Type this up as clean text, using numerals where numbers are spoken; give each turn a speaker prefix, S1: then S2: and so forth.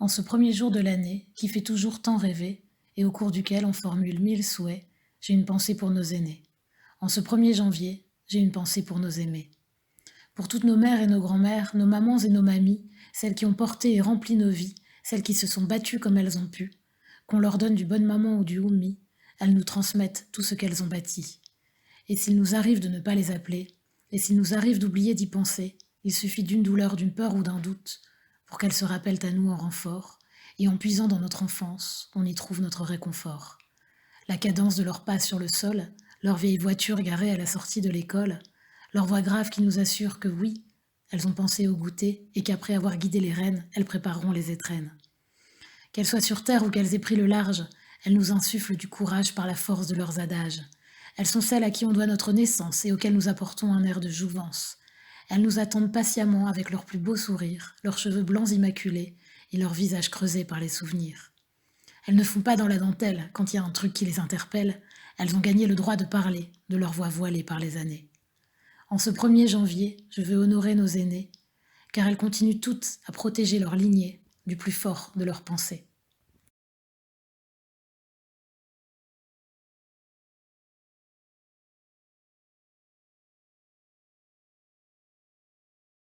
S1: En ce premier jour de l'année, qui fait toujours tant rêver, et au cours duquel on formule 1000 souhaits, j'ai une pensée pour nos aînés. En ce 1er janvier, j'ai une pensée pour nos aimés. Pour toutes nos mères et nos grands-mères, nos mamans et nos mamies, celles qui ont porté et rempli nos vies, celles qui se sont battues comme elles ont pu, qu'on leur donne du bonne maman ou du oumi, elles nous transmettent tout ce qu'elles ont bâti. Et s'il nous arrive de ne pas les appeler, et s'il nous arrive d'oublier d'y penser, il suffit d'une douleur, d'une peur ou d'un doute pour qu'elles se rappellent à nous en renfort, et en puisant dans notre enfance, on y trouve notre réconfort. La cadence de leurs pas sur le sol, leur vieille voiture garée à la sortie de l'école, leur voix grave qui nous assure que oui, elles ont pensé au goûter et qu'après avoir guidé les rênes, elles prépareront les étrennes. Qu'elles soient sur terre ou qu'elles aient pris le large, elles nous insufflent du courage par la force de leurs adages. Elles sont celles à qui on doit notre naissance et auxquelles nous apportons un air de jouvence. Elles nous attendent patiemment avec leurs plus beaux sourires, leurs cheveux blancs immaculés et leurs visages creusés par les souvenirs. Elles ne font pas dans la dentelle quand il y a un truc qui les interpelle. Elles ont gagné le droit de parler, de leur voix voilée par les années. En ce 1er janvier, je veux honorer nos aînés, car elles continuent toutes à protéger leur lignée du plus fort de leurs pensées.